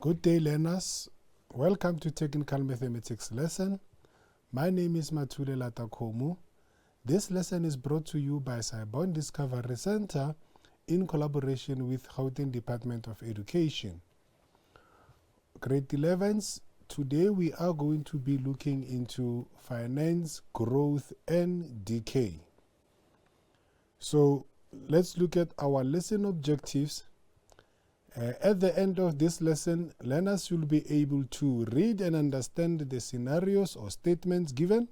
Good day, learners. Welcome to Technical Mathematics lesson. My name is Mathule Latakomu. This lesson is brought to you by Sci-Bono Discovery Center in collaboration with Gauteng Department of Education. Grade 11s, today we are going to be looking into finance, growth, and decay. So let's look at our lesson objectives. At the end of this lesson, learners will be able to read and understand the scenarios or statements given,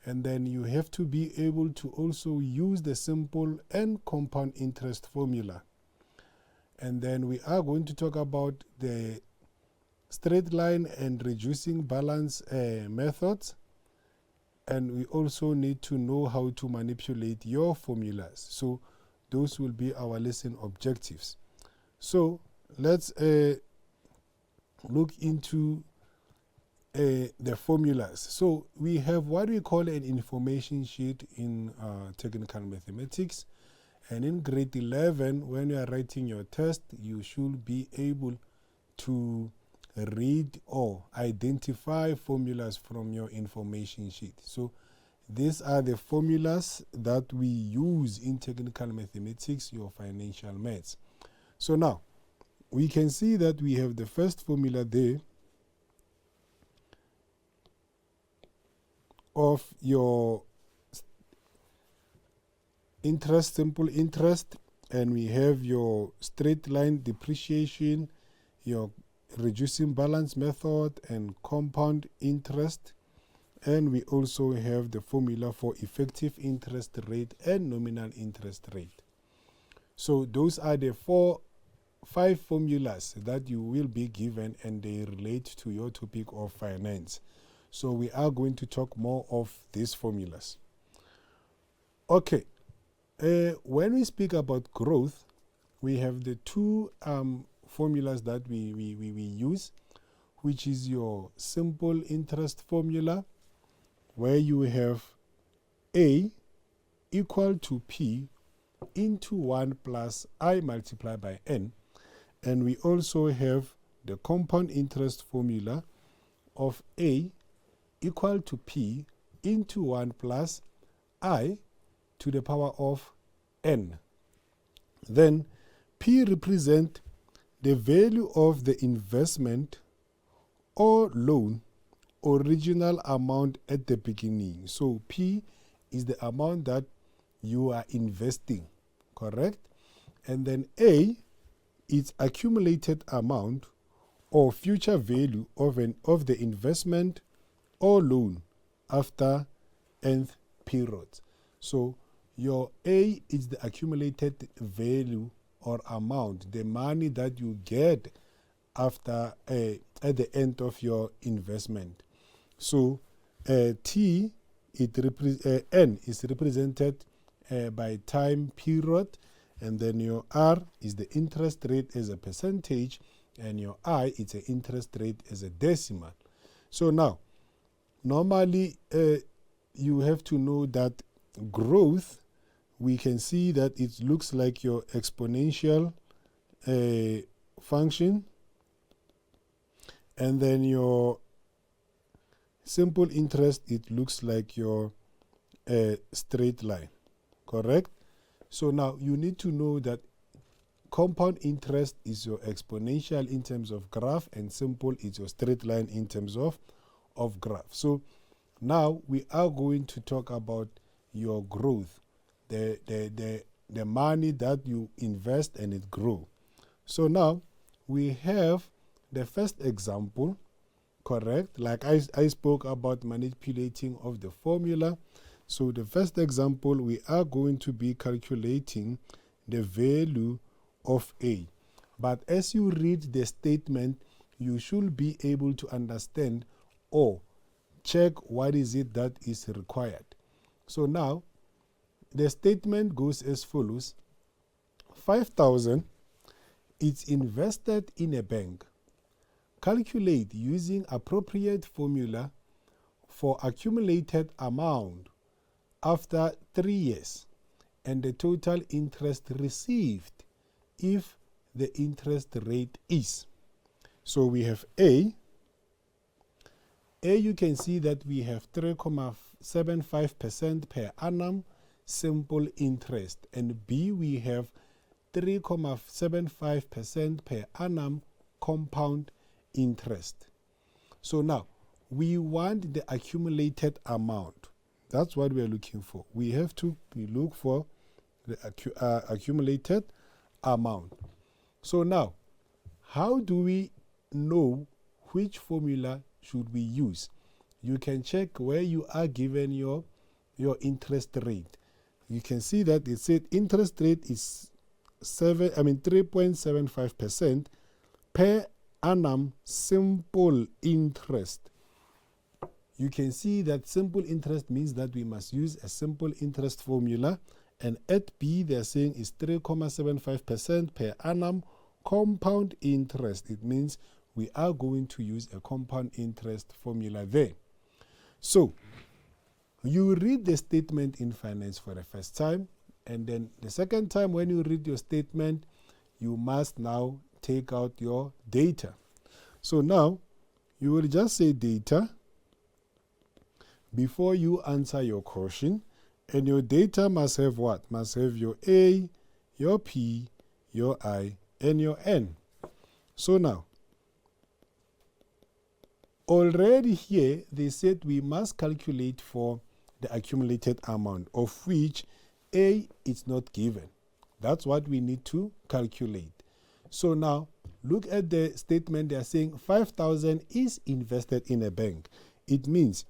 and then you have to be able to also use the simple and compound interest formula. And then we are going to talk about the straight line and reducing balance methods, and we also need to know how to manipulate your formulas. So those will be our lesson objectives. So let's look into the formulas. So we have what we call an information sheet in technical mathematics, and in grade 11, when you are writing your test, you should be able to read or identify formulas from your information sheet. So these are the formulas that we use in technical mathematics, your financial maths. So now, we can see that we have the first formula there of your interest, simple interest, and we have your straight line depreciation, your reducing balance method, and compound interest. And we also have the formula for effective interest rate and nominal interest rate. So those are the 5 formulas that you will be given, and they relate to your topic of finance. So we are going to talk more of these formulas. Okay, when we speak about growth, we have the 2 formulas that we use, which is your simple interest formula, where you have A equal to P into 1 plus I multiplied by N. And we also have the compound interest formula of A equal to P into 1 plus I to the power of N. Then P represents the value of the investment or loan original amount at the beginning. So P is the amount that you are investing, correct? And then A is accumulated amount or future value of the investment or loan after nth period. So your A is the accumulated value or amount, the money that you get after at the end of your investment. So T, N is represented by time period, and then your R is the interest rate as a percentage, and your I is the interest rate as a decimal. So now, normally you have to know that growth, we can see that it looks like your exponential function, and then your simple interest, it looks like your straight line, correct? So now you need to know that compound interest is your exponential in terms of graph, and simple is your straight line in terms of graph. So now we are going to talk about your growth, the money that you invest and it grow. So now we have the first example, correct? Like I spoke about manipulating of the formula. So the first example, we are going to be calculating the value of A. But as you read the statement, you should be able to understand or check what is it that is required. So now, the statement goes as follows. 5,000 is invested in a bank. Calculate using appropriate formula for accumulated amount after 3 years, and the total interest received if the interest rate is. So we have A. A, you can see that we have 3.75% per annum simple interest. And B, we have 3.75% per annum compound interest. So now, we want the accumulated amount. That's what we are looking for. We have to look for the accumulated amount. So now, how do we know which formula should we use? You can check where you are given your interest rate. You can see that it said interest rate is 3.75% per annum simple interest. You can see that simple interest means that we must use a simple interest formula, and at B they are saying is 3.75% per annum compound interest. It means we are going to use a compound interest formula there. So you read the statement in finance for the first time, and then the second time when you read your statement, you must now take out your data. So now you will just say data before you answer your question, and your data must have what? Must have your A, your P, your I, and your N. So now, already here, they said we must calculate for the accumulated amount, of which A is not given. That's what we need to calculate. So now, look at the statement. They are saying 5,000 is invested in a bank. It means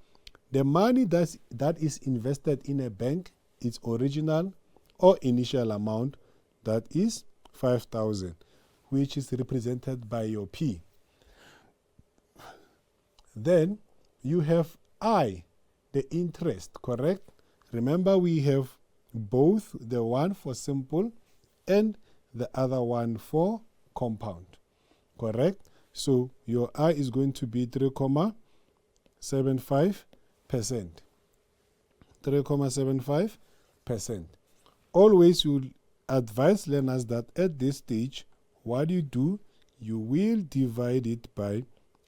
the money that is invested in a bank, its original or initial amount, that is 5,000, which is represented by your P. Then you have I, the interest, correct? Remember, we have both the one for simple and the other one for compound, correct? So your I is going to be 3.75%. 3.75%. Always you advise learners that at this stage, what you do, you will divide it by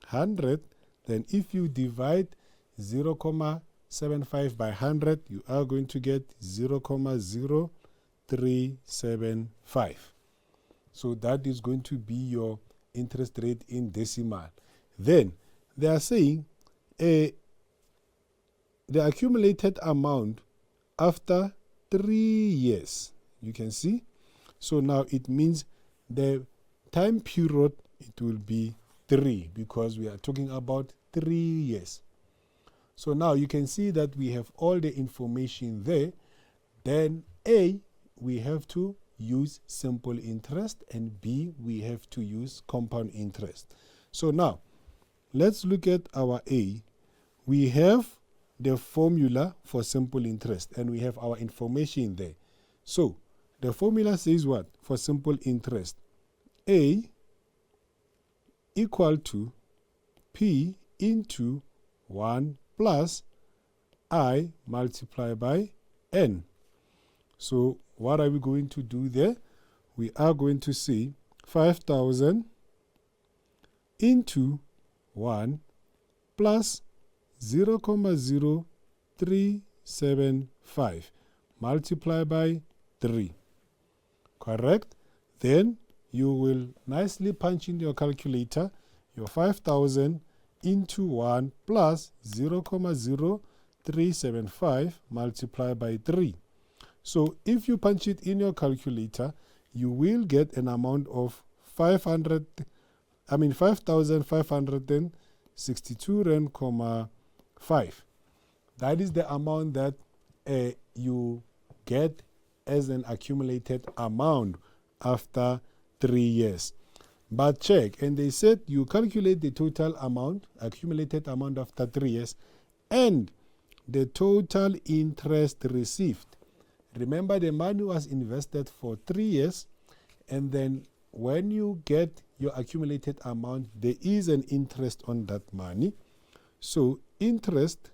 100. Then if you divide 0.75 by 100, you are going to get 0.0375. So that is going to be your interest rate in decimal. Then they are saying the accumulated amount after 3 years. You can see. So now it means the time period, it will be 3, because we are talking about 3 years. So now you can see that we have all the information there. Then A, we have to use simple interest, and B, we have to use compound interest. So now let's look at our A. We have the formula for simple interest, and we have our information there. So the formula says what? For simple interest, A equal to P into 1 plus I multiplied by N. So what are we going to do there? We are going to say 5,000 into 1 plus 0.0375 multiplied by 3. Correct? Then you will nicely punch in your calculator your 5,000 into 1 plus 0.0375 multiplied by 3. So if you punch it in your calculator, you will get an amount of 5,562 rand, 5. That is the amount that you get as an accumulated amount after 3 years. But check, and they said you calculate the total amount, accumulated amount after 3 years, and the total interest received. Remember, the money was invested for 3 years, and then when you get your accumulated amount, there is an interest on that money. So interest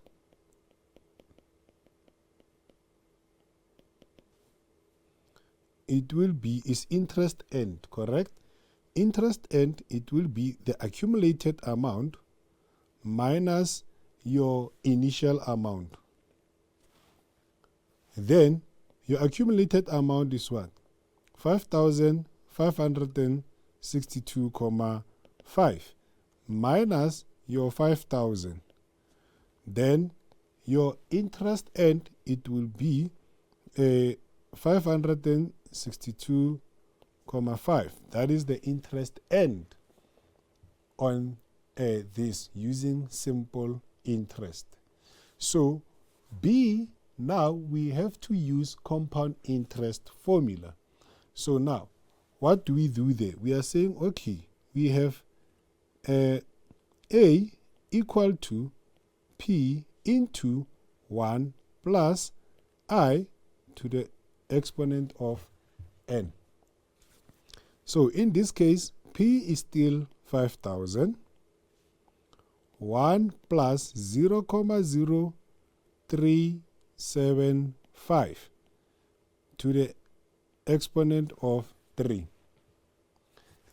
it will be is interest earned, correct? interest earned, it will be the accumulated amount minus your initial amount. Then your accumulated amount is what? 5,562.5 minus your 5,000. Then your interest earned, it will be 562.5. That is the interest earned on this using simple interest. So B, now we have to use compound interest formula. So now, what do we do there? We are saying, okay, we have A equal to P into 1 plus I to the exponent of n. So in this case, P is still 5,000. 1 plus 0,0375 to the exponent of 3.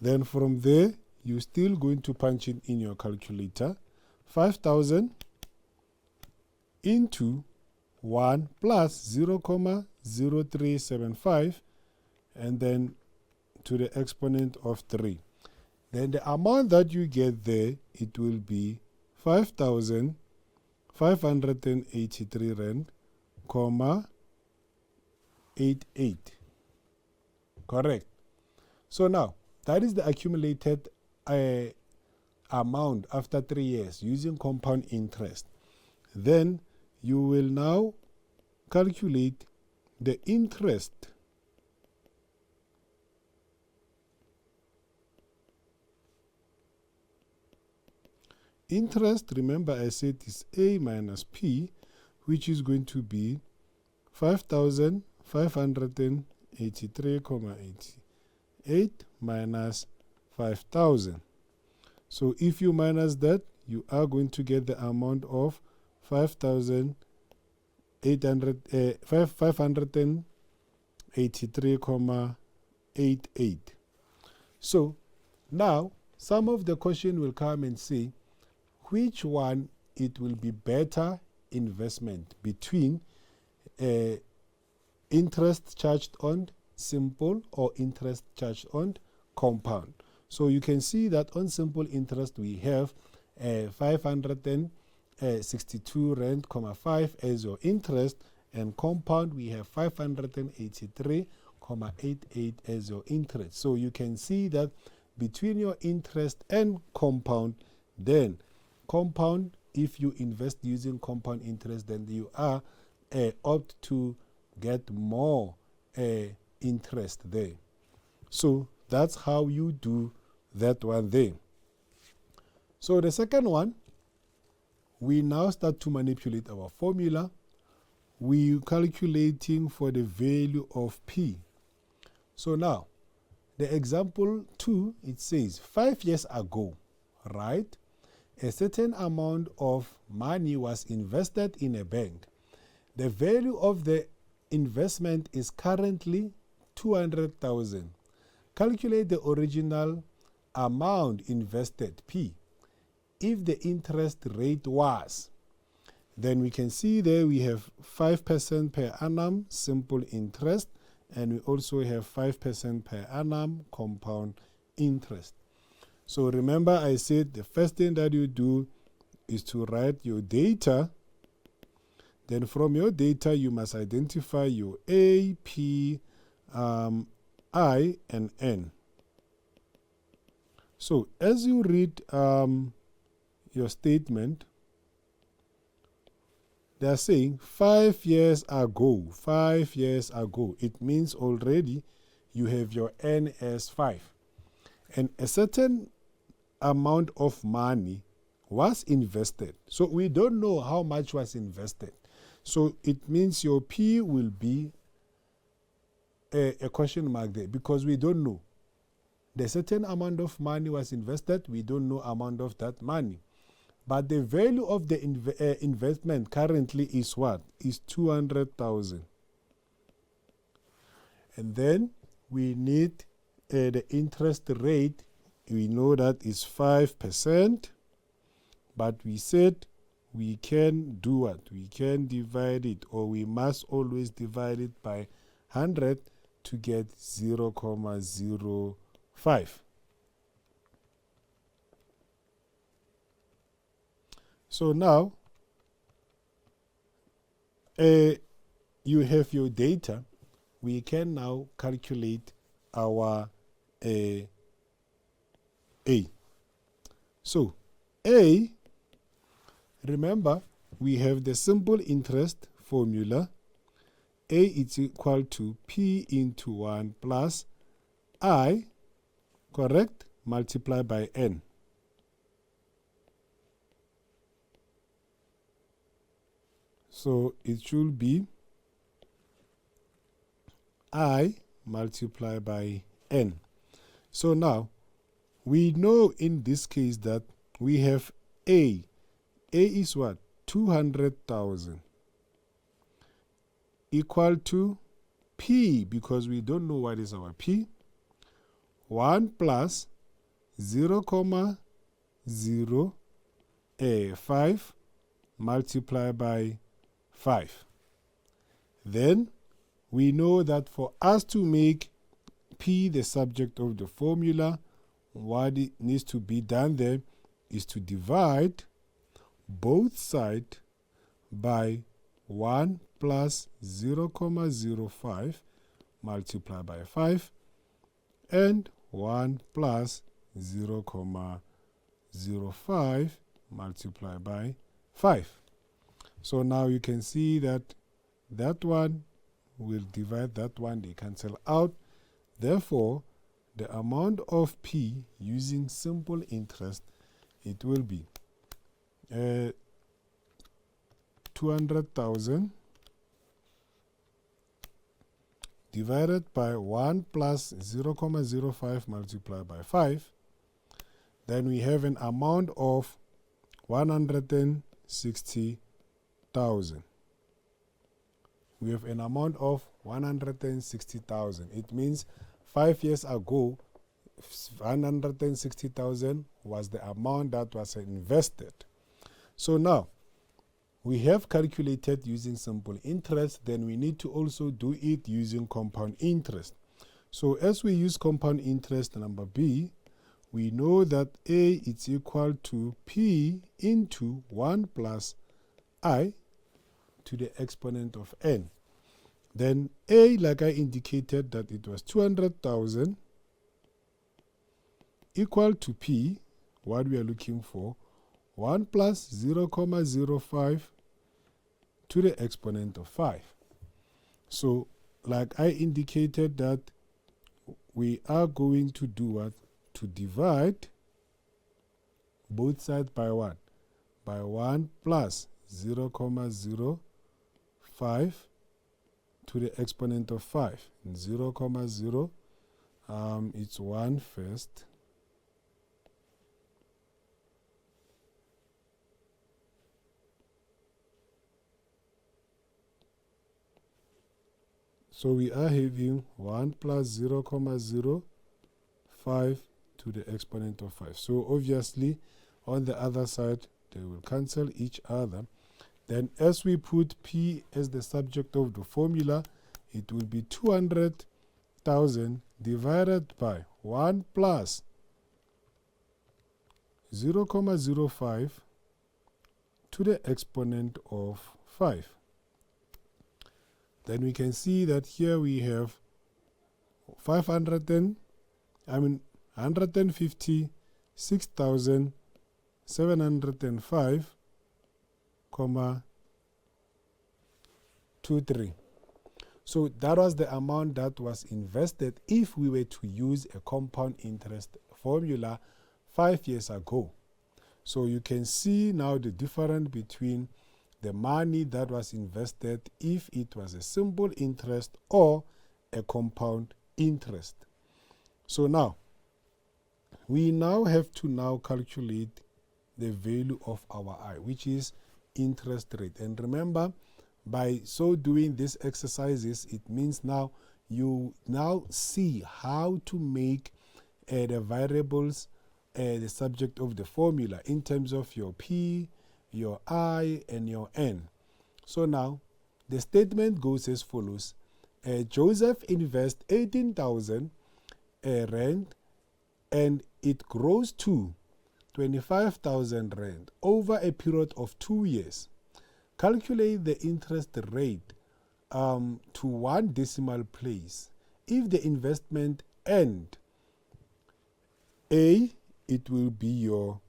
Then from there, you're still going to punch it in your calculator. 5,000 into 1 plus 0,0375 and then to the exponent of 3. Then the amount that you get there, it will be 5,583 rand, 88. Correct. So now, that is the accumulated amount after 3 years using compound interest. Then you will now calculate the interest. Interest, remember I said, is A minus P, which is going to be 5,583.88 minus 5,000. So if you minus that, you are going to get the amount of 583.88. So now some of the question will come and say which one it will be better investment between interest charged on simple or interest charged on compound. So you can see that on simple interest we have 562 rand, 5 as your interest, and compound we have 583.88 as your interest. So you can see that between your interest and compound, then compound, if you invest using compound interest, then you are opt to get more interest there. So that's how you do that one there. So the second one, we now start to manipulate our formula. We calculating for the value of P. So now, the example 2, it says 5 years ago, right? A certain amount of money was invested in a bank. The value of the investment is currently 200,000. Calculate the original amount invested, P. If the interest rate was, then we can see there we have 5% per annum simple interest, and we also have 5% per annum compound interest. So remember I said the first thing that you do is to write your data. Then from your data you must identify your A, P, I, and N. So as you read your statement, they are saying 5 years ago, 5 years ago. It means already you have your N as 5. And a certain amount of money was invested. So we don't know how much was invested. So it means your P will be a question mark there because we don't know. The certain amount of money was invested, we don't know amount of that money. But the value of the investment currently is what? Is 200,000. And then we need the interest rate, we know that is 5%, but we said we can do what? We can divide it, or we must always divide it by 100 to get 0.05. So now, you have your data. We can now calculate our A. So, A, remember, we have the simple interest formula. A is equal to P into 1 plus I, correct, multiplied by N. So it should be I multiplied by N. So now, we know in this case that we have A. A is what? 200,000 equal to P, because we don't know what is our P. 1 plus 0.05 multiplied by 5. Then we know that for us to make P the subject of the formula, what it needs to be done there is to divide both sides by 1 plus 0.05 multiplied by 5 and 1 plus 0.05 multiplied by 5. So now you can see that that one will divide that one, they cancel out. Therefore, the amount of P using simple interest, it will be 200,000 divided by 1 plus 0.05 multiplied by 5. Then we have an amount of 160,000. We have an amount of 160,000. It means 5 years ago, 160,000 was the amount that was invested. So now, we have calculated using simple interest, then we need to also do it using compound interest. So as we use compound interest, number B, we know that A is equal to P into 1 plus I to the exponent of N. Then A, like I indicated, that it was 200,000 equal to P, what we are looking for, 1 plus 0.05 to the exponent of 5. So, like I indicated, that we are going to do what? To divide both sides by what? By 1 plus 0.05 to the exponent of 5. 0.0, it's 1 first. So we are having 1 plus 0.05 to the exponent of 5. So obviously, on the other side, they will cancel each other. Then as we put P as the subject of the formula, it will be 200,000 divided by 1 plus 0.05 to the exponent of 5. Then we can see that here we have 156,705,23. So that was the amount that was invested if we were to use a compound interest formula 5 years ago. So you can see now the difference between the money that was invested if it was a simple interest or a compound interest. So now, we now have to now calculate the value of our I, which is interest rate. And remember, by so doing these exercises, it means now you now see how to make the variables the subject of the formula in terms of your P, your I, and your N. So now, the statement goes as follows. Joseph invests 18,000 rand and it grows to 25,000 rand over a period of 2 years. Calculate the interest rate to 1 decimal place. If the investment end, A, it will be your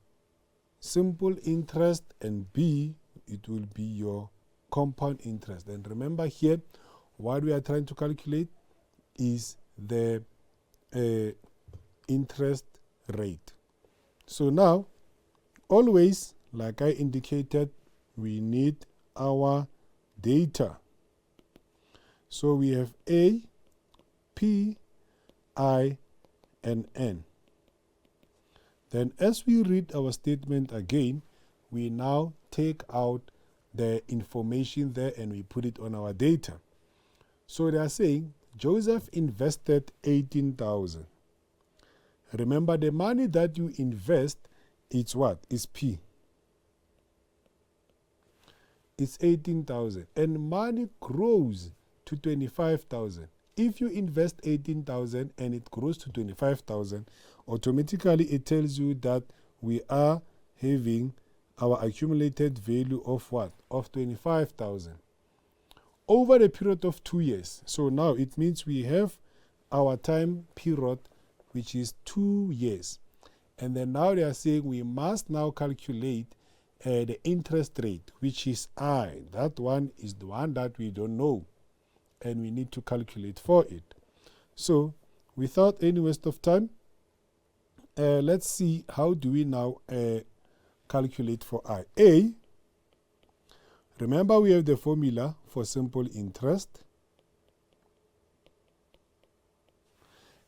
simple interest, and B, it will be your compound interest. And remember here, what we are trying to calculate is the interest rate. So now, always, like I indicated, we need our data. So we have A, P, I, and N. Then as we read our statement again, we now take out the information there and we put it on our data. So they are saying Joseph invested 18,000. Remember, the money that you invest, it's what? It's P. It's 18,000. And money grows to 25,000. If you invest 18,000 and it grows to 25,000, automatically it tells you that we are having our accumulated value of what? Of 25,000. Over a period of 2 years. So now it means we have our time period, which is 2 years. And then now they are saying we must now calculate the interest rate, which is I. That one is the one that we don't know, and we need to calculate for it. So without any waste of time, let's see how do we now calculate for I. A, remember we have the formula for simple interest.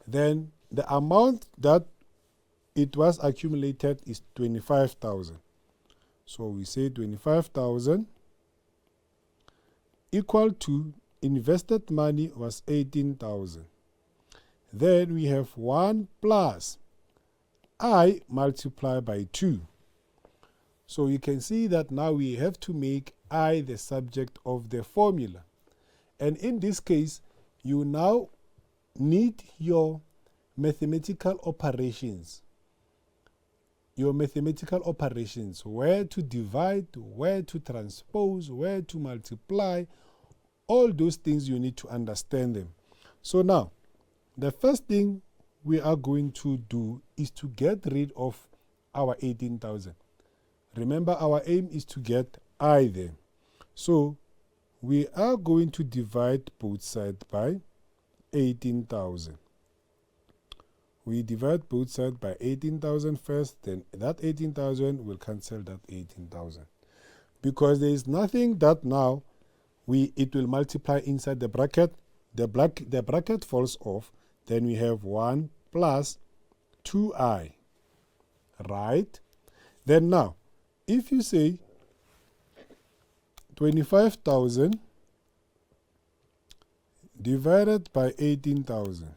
Then the amount that it was accumulated is 25,000. So we say 25,000 equal to invested money was 18,000. Then we have 1 plus I multiplied by 2. So you can see that now we have to make I the subject of the formula. And in this case, you now need your mathematical operations. Your mathematical operations, where to divide, where to transpose, where to multiply, all those things you need to understand them. So now, the first thing we are going to do is to get rid of our 18,000. Remember, our aim is to get I there. So we are going to divide both sides by 18,000. We divide both sides by 18,000 first, then that 18,000 will cancel that 18,000. Because there is nothing that now it will multiply inside the bracket. The bracket falls off, then we have 1 plus 2i. Right? Then now, if you say 25,000 divided by 18,000,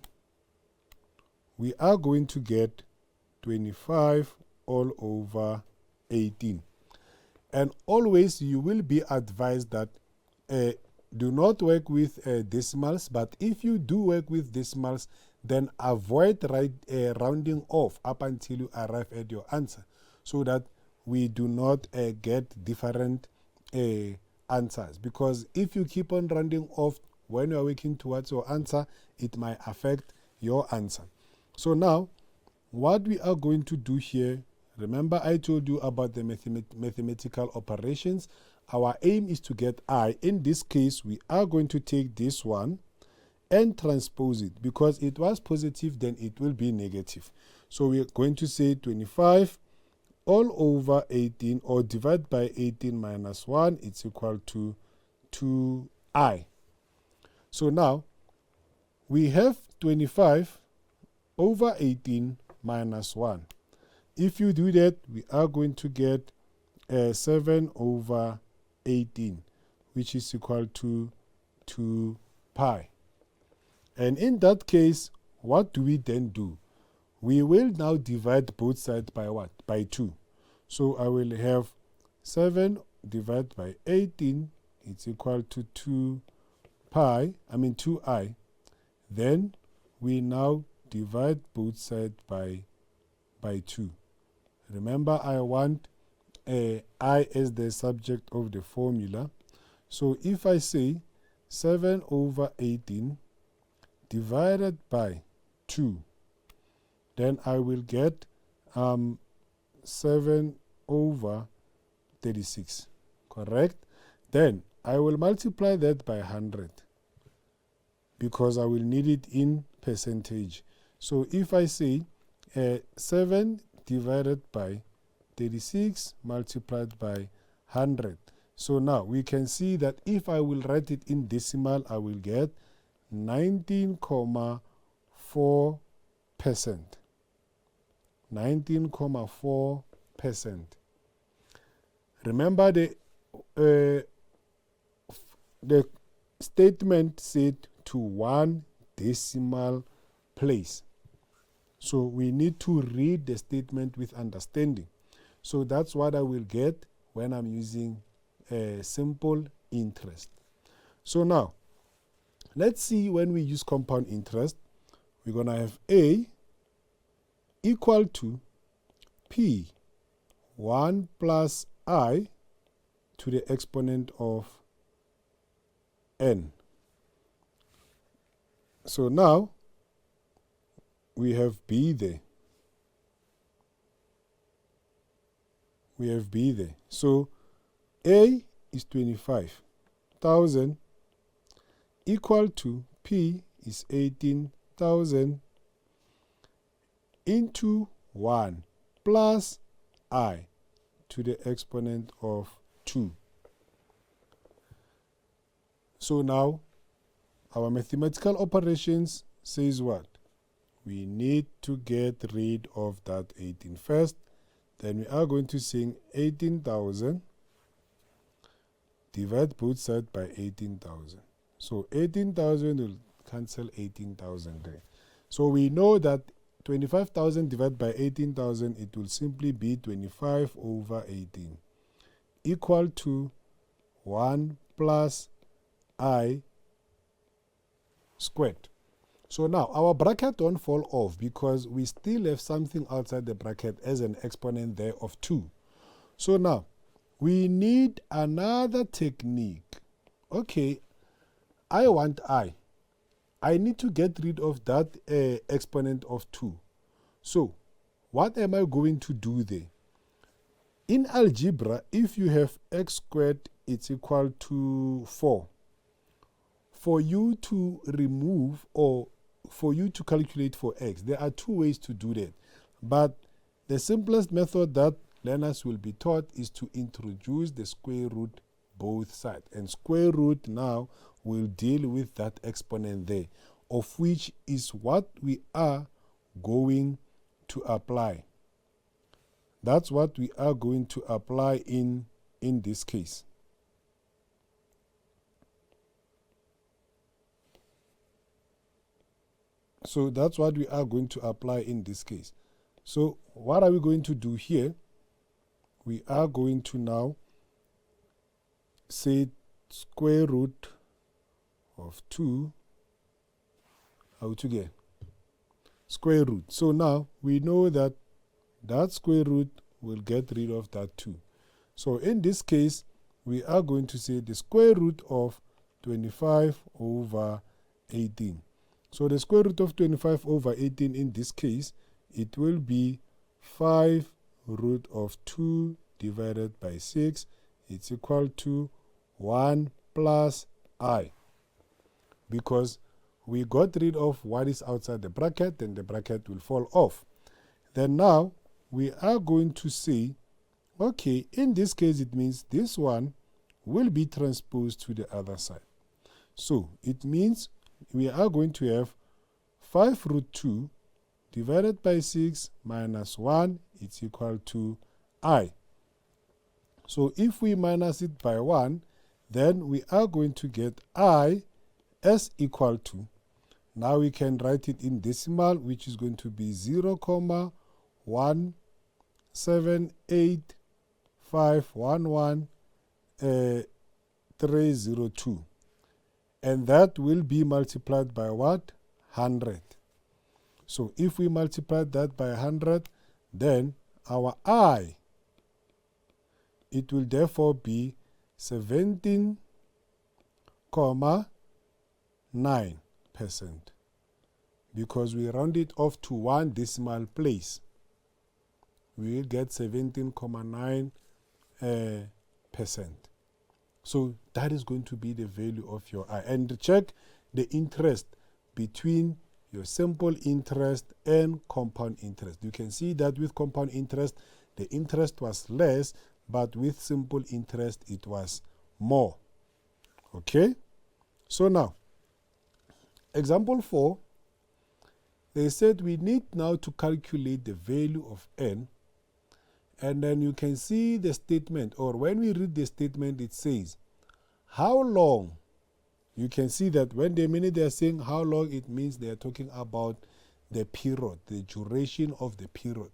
we are going to get 25 all over 18. And always you will be advised that do not work with decimals, but if you do work with decimals, then avoid rounding off up until you arrive at your answer, so that we do not get different answers. Because if you keep on rounding off when you are working towards your answer, it might affect your answer. So now, what we are going to do here, remember I told you about the mathematical operations. Our aim is to get I. In this case, we are going to take this one and transpose it. Because it was positive, then it will be negative. So we are going to say 25 all over 18, or divide by 18 minus 1, it's equal to 2i. So now, we have 25 over 18 minus 1. If you do that, we are going to get 7 over 18, which is equal to 2 pi. And in that case, what do we then do? We will now divide both sides by what? By 2. So I will have 7 divided by 18, it's equal to 2i. Then we now divide both sides by 2. Remember, I want I as the subject of the formula. So if I say 7 over 18 divided by 2, then I will get 7 over 36, correct? Then I will multiply that by 100 because I will need it in percentage. So if I say 7 divided by 36 multiplied by 100. So now we can see that if I will write it in decimal, I will get 19.4%. 19.4%. Remember the statement said to 1 decimal place. So we need to read the statement with understanding. So that's what I will get when I'm using simple interest. So now, let's see when we use compound interest. We're going to have A equal to P 1 plus I to the exponent of n. So now, we have B there. We have B there. So A is 25,000 equal to P is 18,000 into 1 plus I to the exponent of 2. So now our mathematical operations says what? We need to get rid of that 18 first. Then we are going to sing 18,000 divide both sides by 18,000. So 18,000 will cancel 18,000 there. So we know that 25,000 divided by 18,000, it will simply be 25 over 18 equal to 1 plus I squared. So now our bracket don't fall off because we still have something outside the bracket as an exponent there of 2. So now we need another technique. Okay, I want I need to get rid of that exponent of 2. So what am I going to do there? In algebra, if you have x squared, it's equal to 4. For you to remove or for you to calculate for x, there are 2 ways to do that. But the simplest method that learners will be taught is to introduce the square root both sides. And square root now will deal with that exponent there, of which is what we are going to apply. That's what we are going to apply in this case. So that's what we are going to apply in this case. So what are we going to do here? We are going to now say square root of 2. How to get square root? So now we know that that square root will get rid of that 2. So in this case, we are going to say the square root of 25 over 18. So the square root of 25 over 18 in this case, it will be 5 root of 2 divided by 6. It's equal to 1 plus I. Because we got rid of what is outside the bracket, then the bracket will fall off. Then now, we are going to say, okay, in this case, it means this one will be transposed to the other side. So it means we are going to have 5 root 2 divided by 6 minus 1, it's equal to I. So if we minus it by 1, then we are going to get I as equal to, Now we can write it in decimal, which is going to be 0,178,511,302. And that will be multiplied by what? 100. So if we multiply that by 100, then our I, it will therefore be 17.9%, because we round it off to one decimal place. We will get 17.9%. So that is going to be the value of your I. And check the interest between your simple interest and compound interest. You can see that with compound interest, the interest was less, but with simple interest, it was more. Okay? So now, example 4, they said we need now to calculate the value of n. And then you can see the statement, or when we read the statement, it says, how long? You can see that when the minute they are saying how long, it means they are talking about the period, the duration of the period.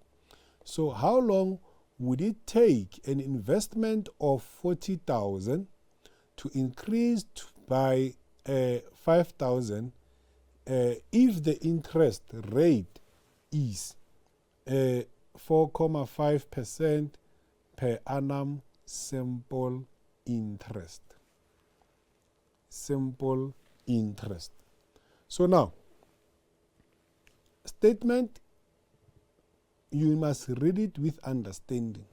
So how long would it take an investment of 40,000 to increase by 5,000 if the interest rate is 4.5% per annum simple interest? Simple interest. So now, statement, you must read it with understanding.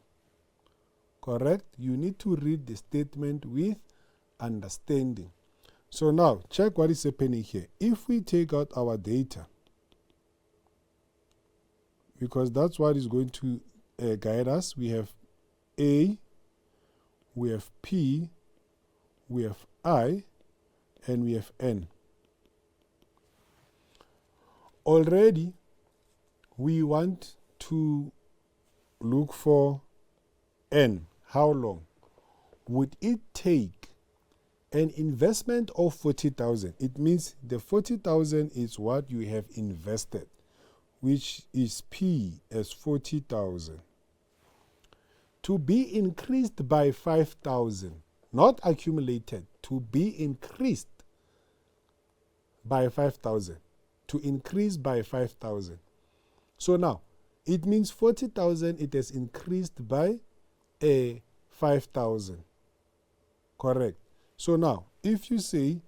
Correct? You need to read the statement with understanding. So now, check what is happening here. If we take out our data, because that's what is going to guide us, we have A, we have P, we have I, and we have n. Already, we want to look for n. How long would it take an investment of 40,000? It means the 40,000 is what you have invested, which is P as 40,000, to be increased by 5,000, not accumulated, to be increased by 5,000, to increase by 5,000. So now, it means 40,000, it has increased by 5,000. Correct. So now, if you say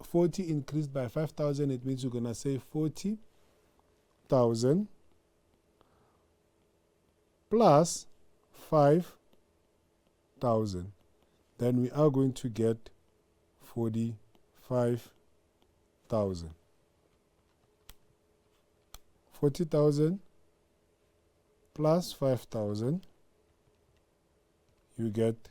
40 increased by 5,000, it means you're going to say 40,000 plus 5,000. Then we are going to get 45,000. 40,000 plus 5,000, you get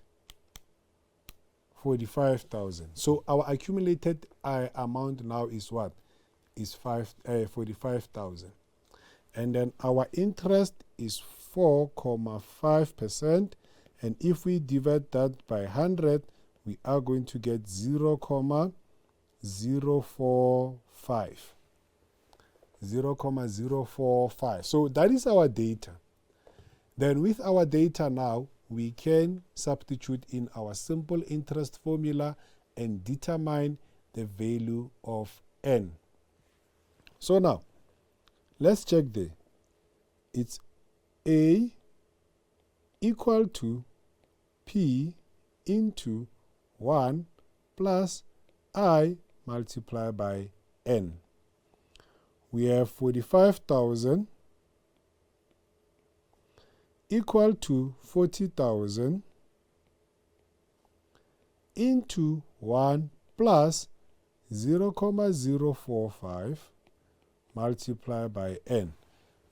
45,000. So our accumulated amount now is what? Is 45,000. And then our interest is 4.5%. And if we divide that by 100, we are going to get 0.045. 0.045. So that is our data. Then with our data now, we can substitute in our simple interest formula and determine the value of n. So now, let's check there. It's A equal to P into 1 plus I multiplied by n. We have 45,000 equal to 40,000 into 1 plus 0.045 multiplied by n.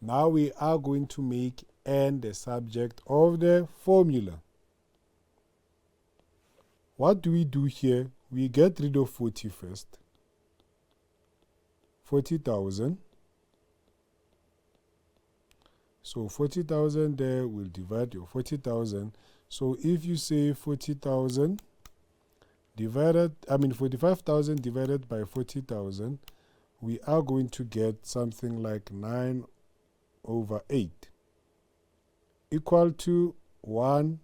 Now we are going to make n the subject of the formula. What do we do here? We get rid of 40 first. 40,000. So 40,000 there will divide your 40,000. So if you say 40,000 divided, 45,000 divided by 40,000, we are going to get something like 9/8 equal to 1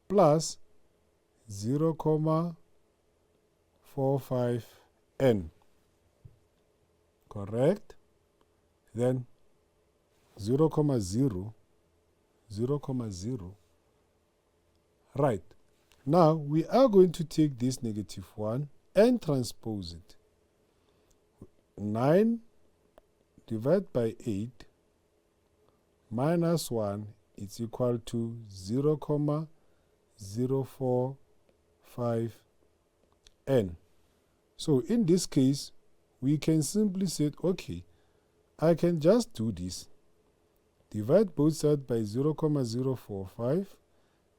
plus 0.45n. Correct? Then 0.0, 0.0. Right. Now we are going to take this -1 and transpose it. 9 divided by 8 minus 1 is equal to 0.045n. So in this case, we can simply say, okay, I can just do this. Divide both sides by 0.045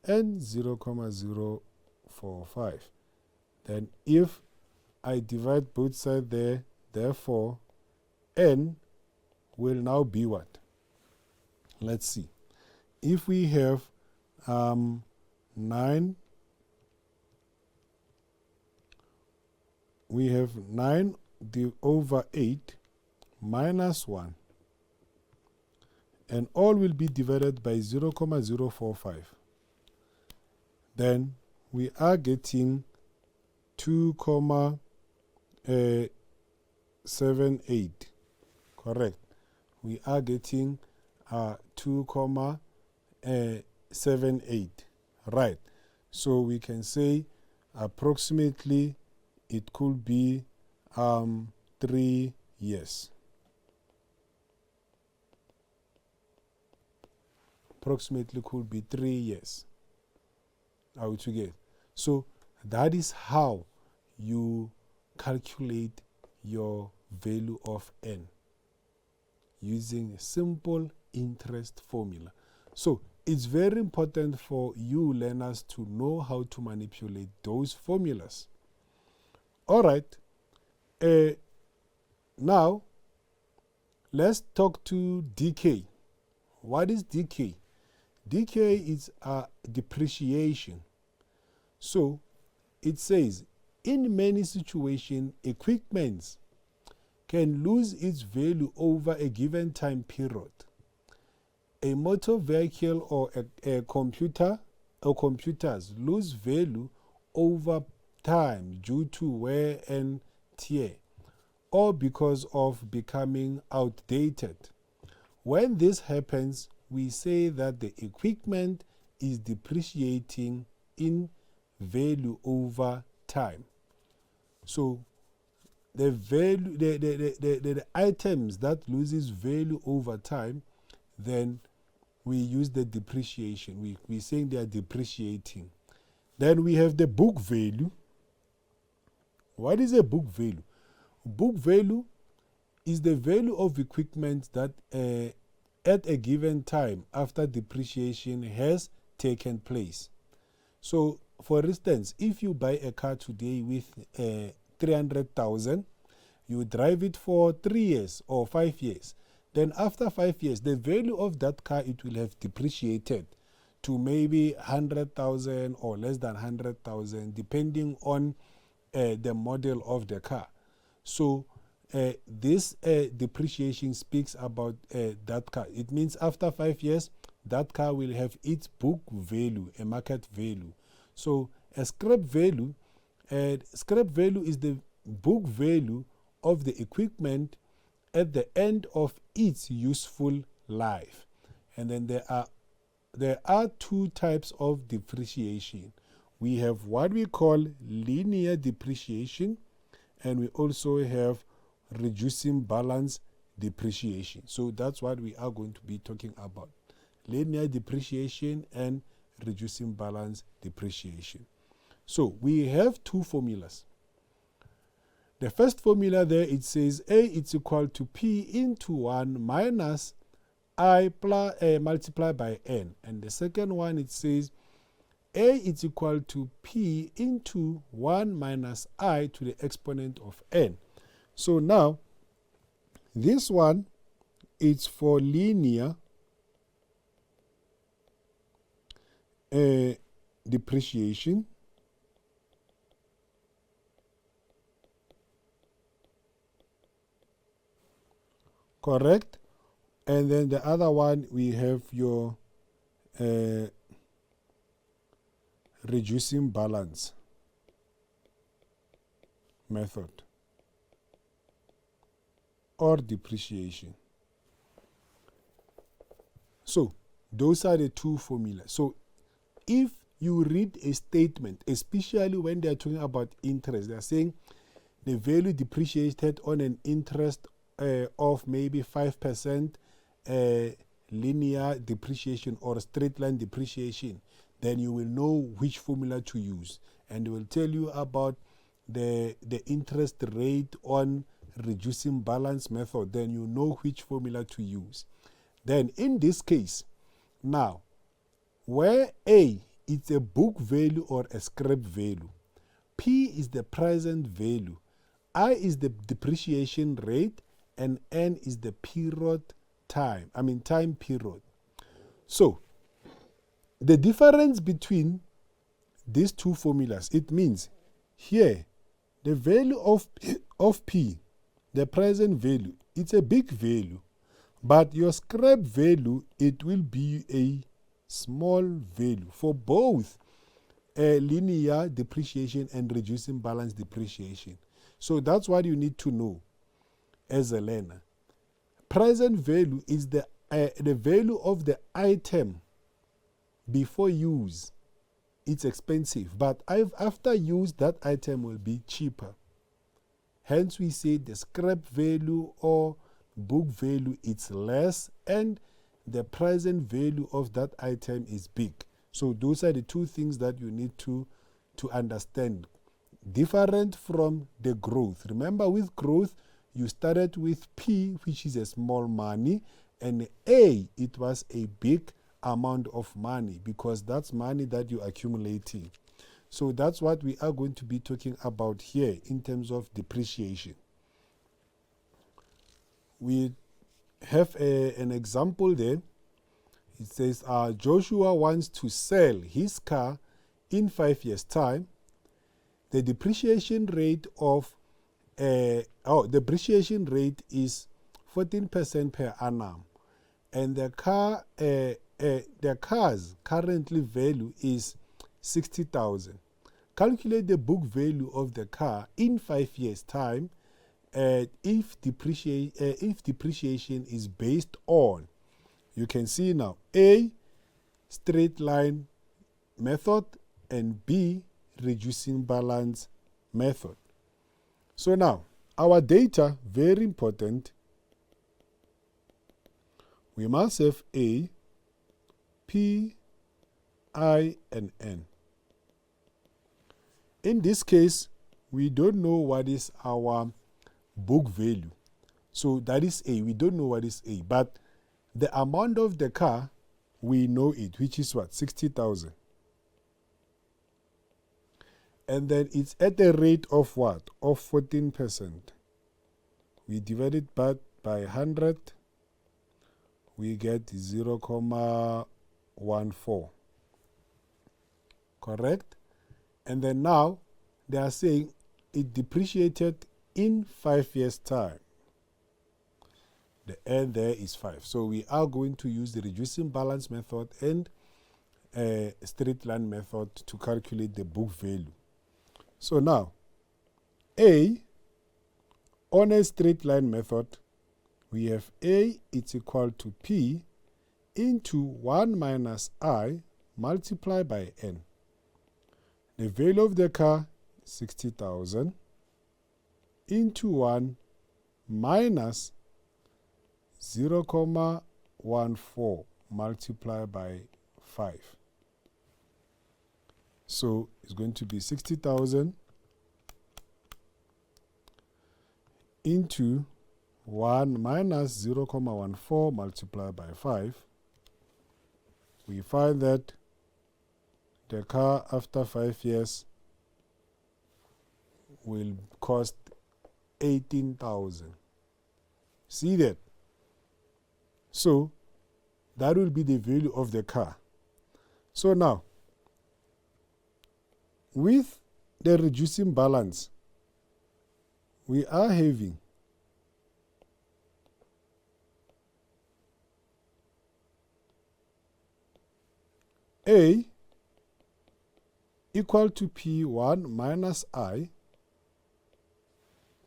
and 0.045. Then if I divide both sides there, therefore n will now be what? Let's see. If we have 9, we have 9 over 8 minus 1, and all will be divided by 0.045. Then we are getting 2.78. Correct. We are getting 2.78. Right. So we can say approximately it could be 3 years. Approximately could be 3 years. How to get? So that is how you calculate your value of n using a simple interest formula. So it's very important for you learners to know how to manipulate those formulas. All right. Now, let's talk to decay. What is decay? Decay is a depreciation. So, it says, in many situations, equipment can lose its value over a given time period. A motor vehicle or a computer or computers lose value over time due to wear and tear or because of becoming outdated. When this happens, we say that the equipment is depreciating in value over time. So the value, the items that loses value over time, then we use the depreciation. We're saying they are depreciating. Then we have the book value. What is a book value? Book value is the value of equipment that at a given time after depreciation has taken place. So, for instance, if you buy a car today with 300,000, you drive it for 3 years or 5 years. Then after 5 years, the value of that car, it will have depreciated to maybe 100,000 or less than 100,000, depending on the model of the car. So this depreciation speaks about that car. It means after 5 years, that car will have its book value, a market value. So a scrap value is the book value of the equipment at the end of its useful life. And then there are two types of depreciation. We have what we call linear depreciation, and we also have reducing balance depreciation. So that's what we are going to be talking about. Linear depreciation and reducing balance depreciation. So we have two formulas. The first formula there, it says A is equal to P into 1 minus I multiplied by N. And the second one, it says A is equal to P into 1 minus I to the exponent of N. So now, this one is for linear depreciation. correct? And then the other one, we have your reducing balance method or depreciation. So those are the two formulas. So if you read a statement, especially when they are talking about interest, they are saying the value depreciated on an interest of maybe 5% linear depreciation or straight line depreciation, then you will know which formula to use. And they will tell you about the interest rate on reducing balance method, then you know which formula to use. Then in this case, now, where A is a book value or a scrap value, P is the present value, I is the depreciation rate, and N is the time period. So, the difference between these two formulas, it means here, the value of P, the present value, it's a big value. But your scrap value, it will be a small value for both linear depreciation and reducing balance depreciation. So that's what you need to know as a learner. Present value is the value of the item before use. It's expensive, but after use, that item will be cheaper. Hence, we say the scrap value or book value is less, and the present value of that item is big. So those are the two things that you need to understand. Different from the growth. Remember, with growth, you started with P, which is a small money, and A, it was a big amount of money, because that's money that you're accumulating. So that's what we are going to be talking about here in terms of depreciation. We have an example there. It says Joshua wants to sell his car in 5 years' time. The depreciation rate is 14% per annum, and the car's currently value is 60,000. Calculate the book value of the car in 5 years' time. If depreciation is based on, you can see now, A, straight line method, and B, reducing balance method. So now, our data, very important. We must have A, P, I, and N. In this case, we don't know what is our book value. So that is A. We don't know what is A. But the amount of the car, we know it, which is what? 60,000. And then it's at a rate of what? Of 14%. We divide it by 100. We get 0.14. Correct? And then now, they are saying it depreciated in 5 years' time. The N there is 5. So we are going to use the reducing balance method and straight line method to calculate the book value. So now, A, on a straight line method, we have A, it's equal to P into 1 minus I multiplied by N. The value of the car, 60,000, into 1 minus 0.14 multiplied by 5. So it's going to be 60,000 into 1 minus 0.14 multiplied by 5. We find that the car after 5 years will cost 18,000. See that? So that will be the value of the car. So now, with the reducing balance, we are having A equal to P1 minus I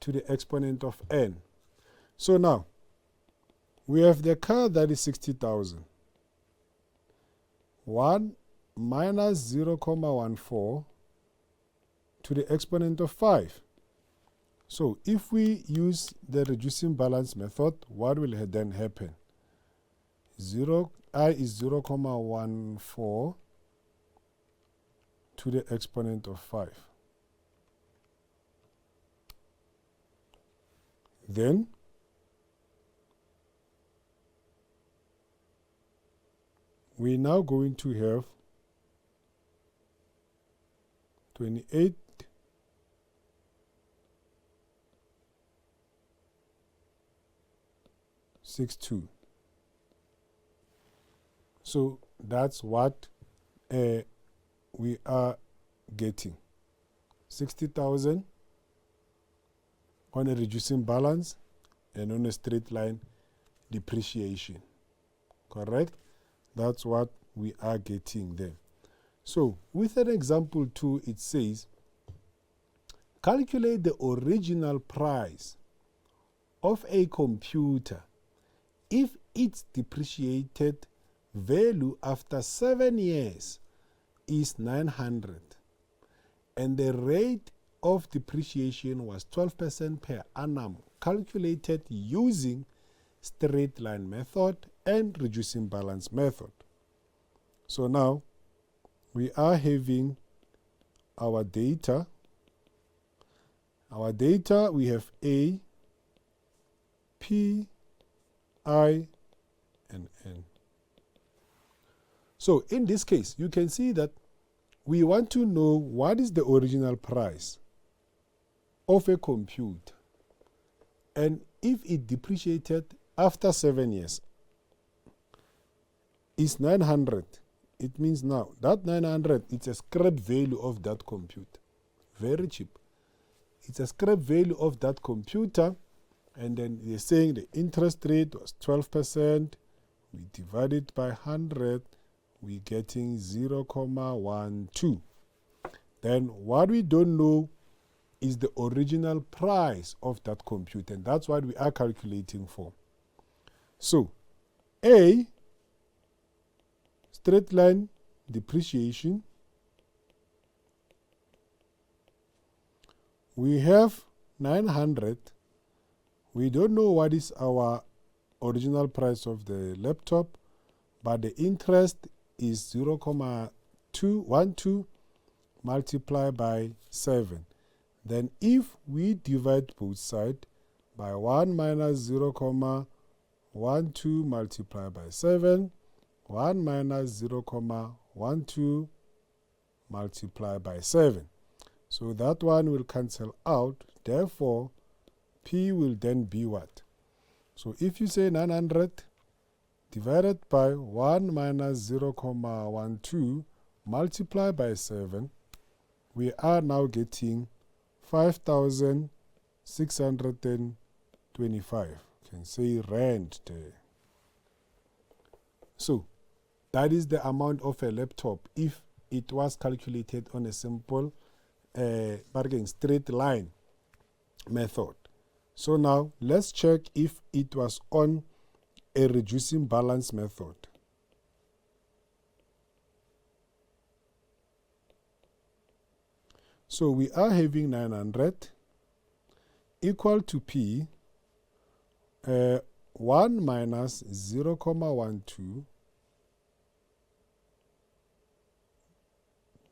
to the exponent of n. So now, we have the car that is 60,000. 1 minus 0,14 to the exponent of 5. So if we use the reducing balance method, what will then happen? I is 0,14 to the exponent of 5. Then we're now going to have 28.62. So that's what we are getting. 60,000 on a reducing balance and on a straight line depreciation. Correct? That's what we are getting there. So with an example 2, it says, calculate the original price of a computer if its depreciated value after 7 years is 900 and the rate of depreciation was 12% per annum, calculated using straight line method and reducing balance method. So now we are having our data. Our data, we have A, P, I, and N. So in this case, you can see that we want to know what is the original price of a computer and if it depreciated after 7 years is 900. It means now that 900, it's a scrap value of that computer. Very cheap. It's a scrap value of that computer, and then they're saying the interest rate was 12%. We divide it by 100, we're getting 0,12. Then what we don't know is the original price of that computer, and that's what we are calculating for. So A, straight line depreciation, we have 900. We don't know what is our original price of the laptop, but the interest is 0,212 multiplied by 7. Then if we divide both sides by 1 minus 0,12 multiplied by 7, 1 minus 0,12 multiplied by 7. So that one will cancel out. Therefore, P will then be what? So if you say 900 divided by 1 minus 0,12 multiplied by 7, we are now getting 5,625. You can say rand there. So that is the amount of a laptop if it was calculated on a simple straight line method. So now let's check if it was on a reducing balance method. So we are having 900 equal to P, 1 minus 0,12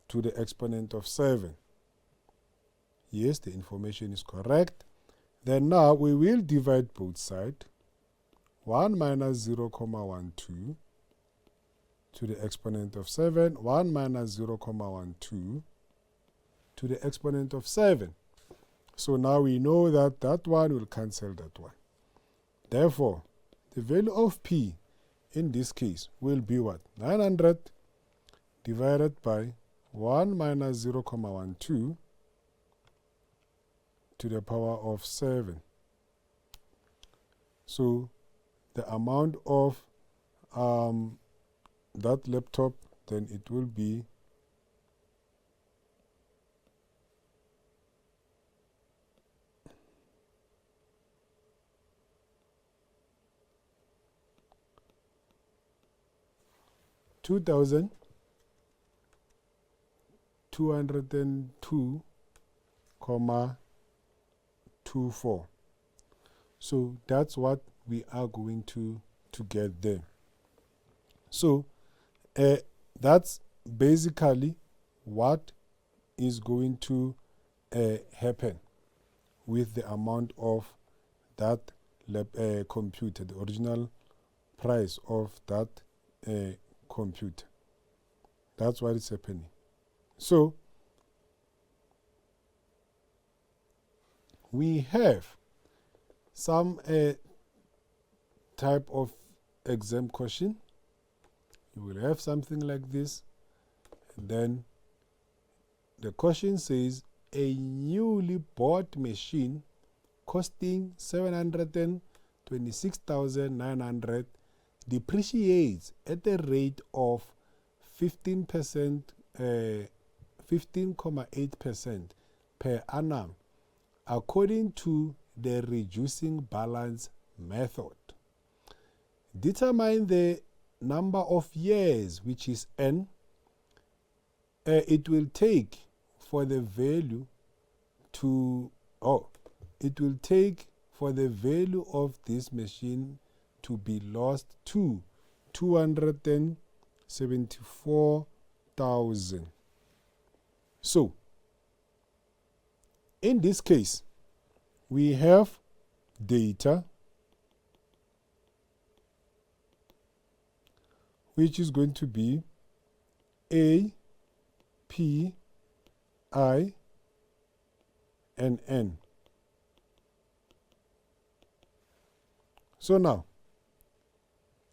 to the exponent of 7. Yes, the information is correct. Then now we will divide both sides. 1 minus 0,12 to the exponent of 7. 1 minus 0,12 to the exponent of 7. So now we know that that one will cancel that one. Therefore, the value of P in this case will be what? 900 divided by 1 minus 0,12 to the power of 7. So the amount of that laptop then it will be 2,202,24. So that's what we are going to get there. So that's basically what is going to happen with the amount of that computer, the original price of that computer. That's what is happening. So we have some type of exam question. You will have something like this, and then the question says a newly bought machine costing 726,900 depreciates at a rate of 15.8% per annum according to the reducing balance method. Determine the number of years, which is n, it will take for the value of this machine to be lost to 274,000. So in this case, we have data which is going to be A, P, I, and N. So now,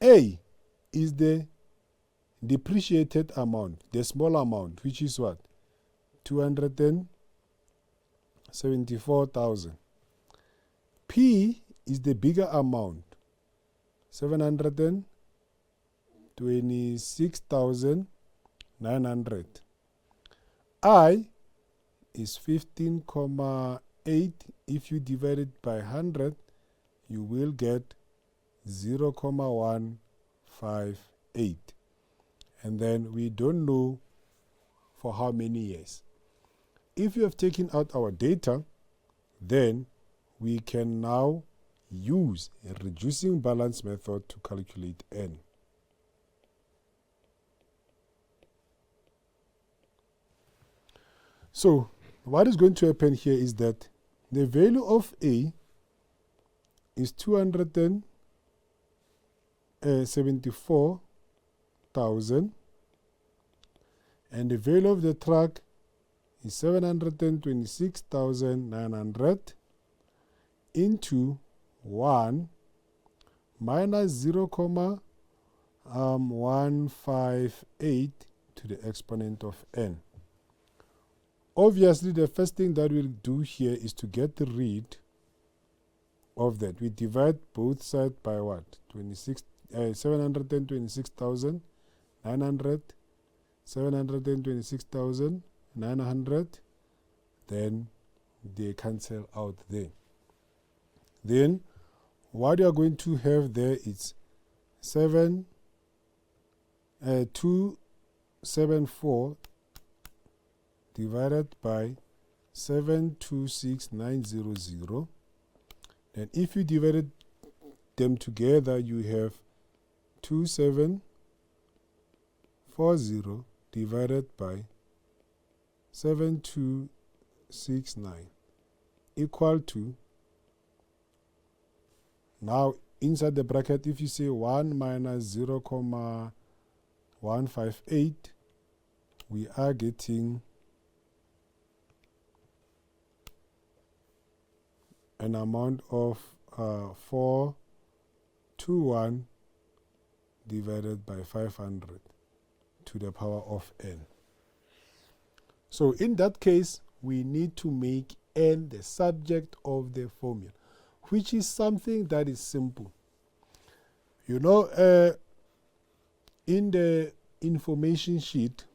A is the depreciated amount, the small amount, which is what? 274,000. P is the bigger amount, 726,900. I is 15.8. If you divide it by 100, you will get 0.158. And then we don't know for how many years. If you have taken out our data, then we can now use a reducing balance method to calculate N. So what is going to happen here is that the value of A is 274,000 and the value of the truck is 726,900 into 1 minus 0.158 to the exponent of n. Obviously, the first thing that we'll do here is to get rid of that. We divide both sides by what? 726,900, 726,900, then they cancel out there. Then what you are going to have there is 274 divided by 726,900. And if you divided them together, you have 2740 divided by 7269 equal to, now inside the bracket, if you say 1 minus 0.158, we are getting an amount of 421 divided by 500 to the power of n. So in that case, we need to make n the subject of the formula, which is something that is simple. You know, in the information sheet,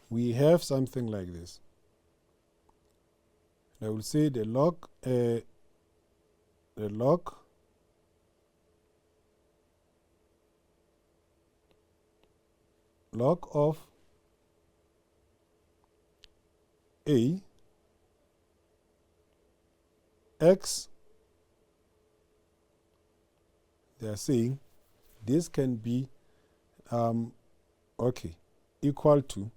we have something like this. I will say the log of A X. They are saying this can be equal to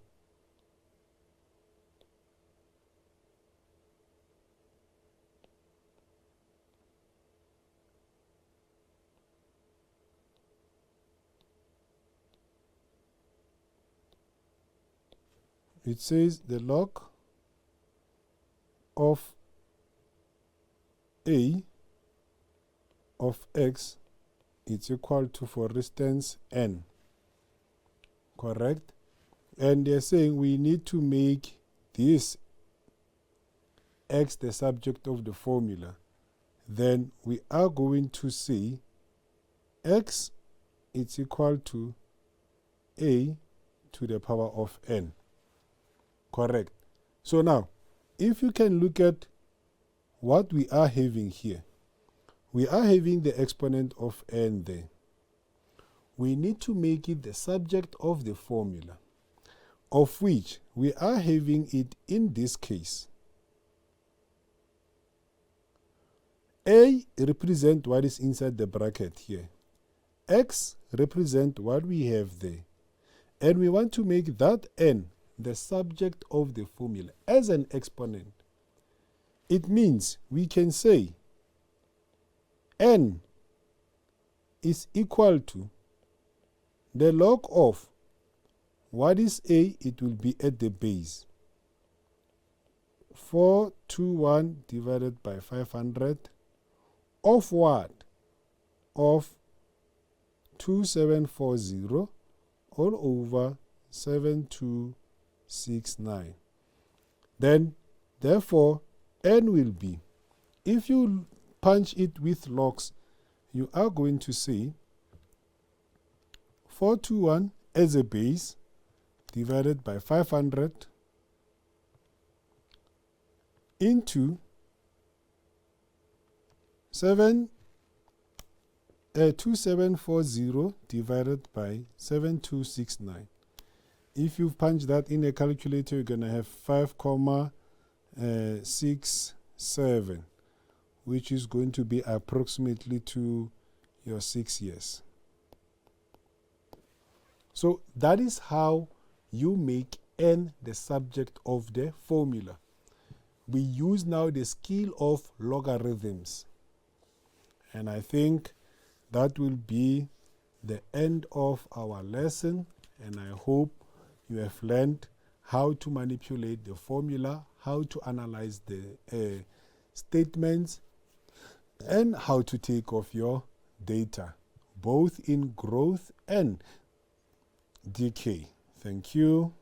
it says the log of A of X is equal to, for instance, N. Correct? And they're saying we need to make this X the subject of the formula. Then we are going to say X is equal to A to the power of N. Correct? So now, if you can look at what we are having here, we are having the exponent of N there. We need to make it the subject of the formula, of which we are having it in this case. A represents what is inside the bracket here. X represents what we have there. And we want to make that N the subject of the formula as an exponent. It means we can say N is equal to the log of what is A, it will be at the base. 421 divided by 500 of what? Of 2740 all over 7269. Then, therefore, N will be, if you punch it with logs, you are going to say 421 as a base divided by 500 into 2740 divided by 7269. If you punch that in a calculator, you're going to have 5,67, which is going to be approximately to your 6 years. So that is how you make N the subject of the formula. We use now the skill of logarithms. And I think that will be the end of our lesson. And I hope you have learned how to manipulate the formula, how to analyze the statements, and how to take off your data, both in growth and decay. Thank you.